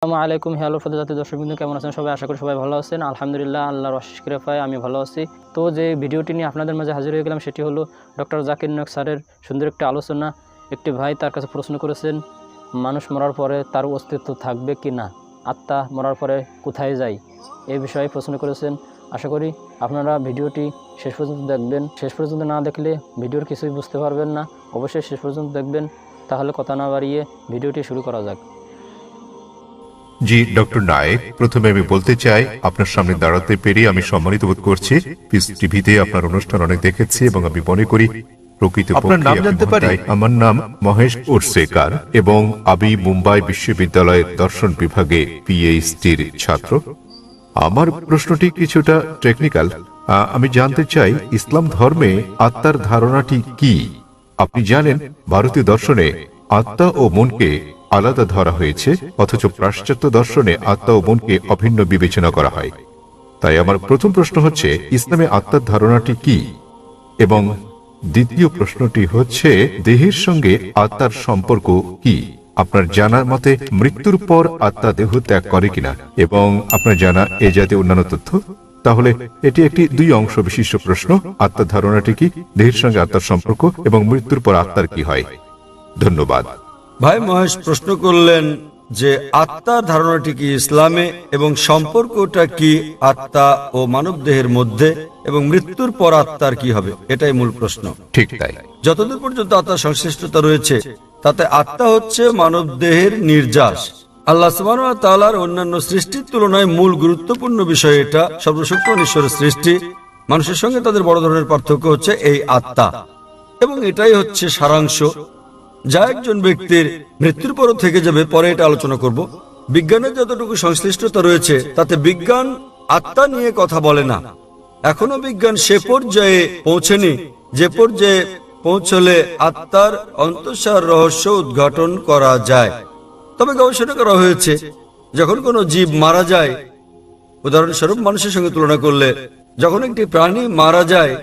আসসালামু আলাইকুম। হ্যালো জাতীয় দর্শকবৃন্দ, কেমন আছেন সবাই? আশা করি সবাই ভালো আছেন। আলহামদুলিল্লাহ, আল্লাহর অশেষ কৃপায় আমি ভালো আছি। তো যে ভিডিওটি নিয়ে আপনাদের মাঝে হাজির হয়ে গেলাম সেটি হলো ডক্টর জাকির নায়েক স্যারের সুন্দর একটি আলোচনা। একটি ভাই তার কাছে প্রশ্ন করেছেন, মানুষ মরার পরে তার অস্তিত্ব থাকবে কি না, আত্মা মরার পরে কোথায় যায়, এই বিষয়ে প্রশ্ন করেছেন। আশা করি আপনারা ভিডিওটি শেষ পর্যন্ত দেখবেন। শেষ পর্যন্ত না দেখলে ভিডিওর কিছুই বুঝতে পারবেন না। অবশ্যই শেষ পর্যন্ত দেখবেন। তাহলে কথা না বাড়িয়ে ভিডিওটি শুরু করা যাক। জি ডক্টর নায়েক, প্রথমে আমি বলতে চাই আপনার সামনে দাঁড়াতে পেরে আমি সম্মানিত বোধ করছি। পিস টিভিতে আপনার অনুষ্ঠান অনেক দেখেছি এবং আমি মনে করি প্রকৃত আপনার নাম জানতে পারি? আমার নাম মহেশ উর্সেকার এবং আমি মুম্বাই বিশ্ববিদ্যালয়ের দর্শন বিভাগে পিএইচডির ছাত্র। আমার প্রশ্নটি কিছুটা টেকনিক্যাল। আমি জানতে চাই ইসলাম ধর্মে আত্মার ধারণাটি কি? আপনি জানেন ভারতীয় দর্শনে আত্মা ও মনকে আলাদা ধরা হয়েছে, অথচ পাশ্চাত্য দর্শনে আত্মা ও মনকে অভিন্ন বিবেচনা করা হয়। তাই আমার প্রথম প্রশ্ন হচ্ছে, ইসলামে আত্মার ধারণাটি কি? এবং দ্বিতীয় প্রশ্নটি হচ্ছে, দেহের সঙ্গে আত্মার সম্পর্ক কি? আপনার জানার মতে মৃত্যুর পর আত্মা দেহ ত্যাগ করে কিনা, এবং আপনার জানা এ জাতীয় অন্যান্য তথ্য। তাহলে এটি একটি দুই অংশ বিশিষ্ট প্রশ্ন। আত্মার ধারণাটি কি, দেহের সঙ্গে আত্মার সম্পর্ক, এবং মৃত্যুর পর আত্মার কি হয়? ধন্যবাদ। ভাই মহেশ প্রশ্ন করলেন যে আত্মার ধারণাটি কি ইসলামে এবং সম্পর্কটা কি আত্মা ও মানব দেহের মধ্যে, এবং মৃত্যুর পর আত্মার কি হবে, এটাই মূল প্রশ্ন। ঠিক তাই। যতদূর পর্যন্ত আত্মার সংশ্লিষ্টতা রয়েছে তাতে আত্মা হচ্ছে মানব দেহের নির্যাস। আল্লাহ সুবহানাহু ওয়া তাআলার অন্যান্য সৃষ্টির তুলনায় মূল গুরুত্বপূর্ণ বিষয় এটা। সর্বশক্তিমান ঈশ্বরের সৃষ্টি, মানুষের সঙ্গে তাদের বড় ধরনের পার্থক্য হচ্ছে এই আত্মা, এবং এটাই হচ্ছে সারাংশ যা একজন ব্যক্তির মৃত্যুর পরও থেকে যাবে। পরে এটা আলোচনা করব। বিজ্ঞানের যতটুকু সংশ্লিষ্টতা রয়েছে তাতে বিজ্ঞান আত্মা নিয়ে কথা বলে না। এখনো বিজ্ঞান সে পর্যায়ে পৌঁছেনি যে পর্যায়ে পৌঁছলে আত্মার অন্তঃসার রহস্য উদ্ঘাটন করা যায়। তবে গবেষণা করা হয়েছে, যখন কোনো জীব মারা যায়, উদাহরণস্বরূপ মানুষের সঙ্গে তুলনা করলে, যখন একটি প্রাণী মারা যায়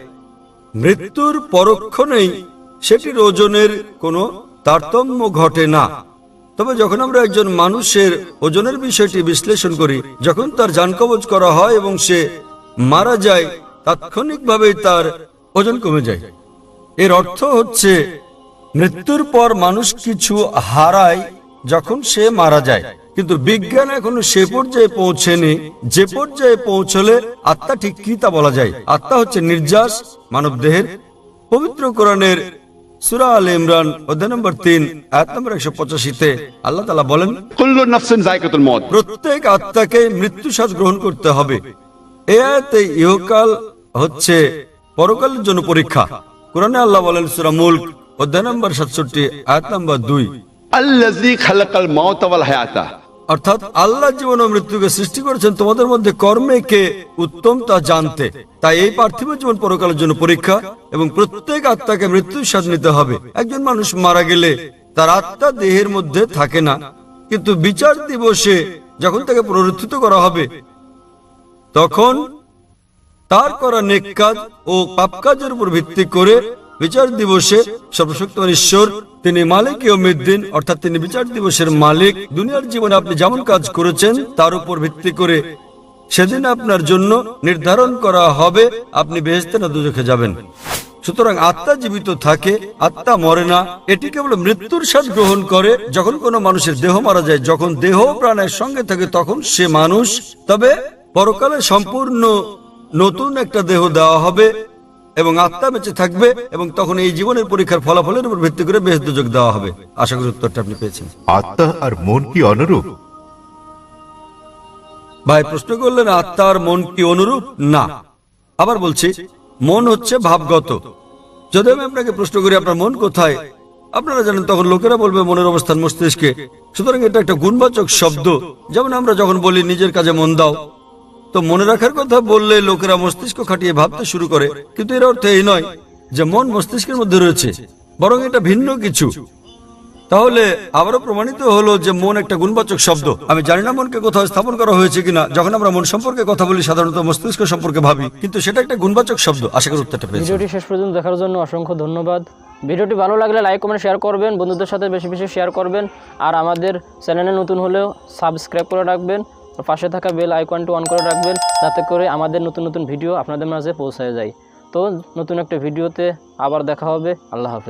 মৃত্যুর পরক্ষণেই সেটির ওজনের কোনো তারতম্য ঘটে না। তবে যখন আমরা একজন মানুষের ওজনের বিষয়টি বিশ্লেষণ করি, যখন তার জান কবজ করা হয় এবং সে মারা যায়, তাৎক্ষণিকভাবেই তার ওজন কমে যায়। এর অর্থ হচ্ছে মৃত্যুর পর মানুষ কিছু হারায় যখন সে মারা যায়, কিন্তু বিজ্ঞান এখনো সে পর্যায়ে পৌঁছেনি যে পর্যায়ে পৌঁছলে আত্মা ঠিক কি তা বলা যায়। আত্মা হচ্ছে নির্যাস মানব দেহের। পবিত্র কোরআনের সূরা আলে ইমরান অধ্যায় নম্বর 3 আয়াত নম্বর 185-তে আল্লাহ তাআলা বলেন, কুল্লু নাফসিন যায়কাতুল মউত। প্রত্যেক আত্মাকে মৃত্যু স্বাদ গ্রহণ করতে হবে। এই আয়াতে ইহকাল হচ্ছে পরকালের জন্য পরীক্ষা। কোরআনে আল্লাহ বলেন সূরা মুলক অধ্যায় নম্বর 67 আয়াত নম্বর 2, আল্লাযী খালাকাল মাউত ওয়াল হায়াতা। অর্থাৎ আল্লাহ জীবন ও মৃত্যুকে সৃষ্টি করেছেন তোমাদের মধ্যে কর্মে কে উত্তম তা জানতে। তাই এই পার্থিব জীবন পরকালের জন্য পরীক্ষা, এবং প্রত্যেক আত্মাকে মৃত্যুর স্বাদ নিতে হবে। একজন মানুষ মারা গেলে তার আত্মা দেহের মধ্যে থাকে না, কিন্তু বিচার দিবসে যখন তাকে পুনরুত্থিত করা হবে, তখন তার করা নেক কাজ ও পাপ কাজের উপর ভিত্তি করে বিচার দিবসে সর্বশক্তিমান ঈশ্বর, তিনি মালিক ইয়াউমিদ্দিন, অর্থাৎ তিনি বিচার দিবসের মালিক। দুনিয়ার জীবনে আপনি যেমন কাজ করেছেন তার উপর ভিত্তি করে সেদিন আপনার জন্য নির্ধারণ করা হবে আপনি বেহেশতে না দোজখে যাবেন। সুতরাং আত্মা জীবিত থাকে, আত্মা মরে না। এটি কেবল মৃত্যুর স্বাদ গ্রহণ করে যখন কোনো মানুষের দেহ মারা যায়। যখন দেহ প্রাণের সঙ্গে থাকে তখন সে মানুষ। তবে পরকালে সম্পূর্ণ নতুন একটা দেহ দেওয়া হবে এবং আত্মা বেঁচে থাকবে, এবং তখন এই জীবনের পরীক্ষার ফলাফলের উপর ভিত্তি করে বেহেশত দোজখ দেওয়া হবে। আশা করি উত্তরটা আপনি পেয়েছেন। আত্মা আর মন কি অনুরূপ? ভাই প্রশ্ন করলেন আত্মা আর মন কি অনুরূপ? না। আবার বলছি, মন হচ্ছে ভাবগত। যদি আমি আপনাকে প্রশ্ন করি আপনার মন কোথায়, আপনারা জানেন, তখন লোকেরা বলবে মনের অবস্থান মস্তিষ্কে। সুতরাং এটা একটা গুণবাচক শব্দ। যেমন আমরা যখন বলি নিজের কাজে মন দাও, তো মনে রাখার কথা বললে লোকেরা মস্তিষ্ক খাটিয়ে ভাবতে শুরু করে, কিন্তু এর অর্থ এই নয় যে মন মস্তিষ্কের মধ্যে রয়েছে, বরং এটা ভিন্ন কিছু। তাহলে আবারও প্রমাণিত হলো যে মন একটা গুণবাচক শব্দ। আমি জানি না মনকে কোথাও স্থাপন করা হয়েছে কিনা। যখন আমরা মন সম্পর্কে কথা বলি সাধারণত মস্তিষ্ক সম্পর্কে ভাবি, কিন্তু সেটা একটা গুণবাচক শব্দ। আশা করি উত্তরটা পেয়েছি। ভিডিওটি শেষ পর্যন্ত দেখার জন্য অসংখ্য ধন্যবাদ। ভিডিওটি ভালো লাগলে লাইক কমেন্ট শেয়ার করবেন, বন্ধুদের সাথে বেশি বেশি শেয়ার করবেন। আর আমাদের চ্যানেলে নতুন হলেও সাবস্ক্রাইব করে রাখবেন, পাশে থাকা বেল আইকনটি অন করে রাখবেন, যাতে করে আমাদের নতুন নতুন ভিডিও আপনাদের মাঝে পৌঁছায় যায়। তো নতুন একটা ভিডিওতে আবার দেখা হবে। আল্লাহ হাফেজ।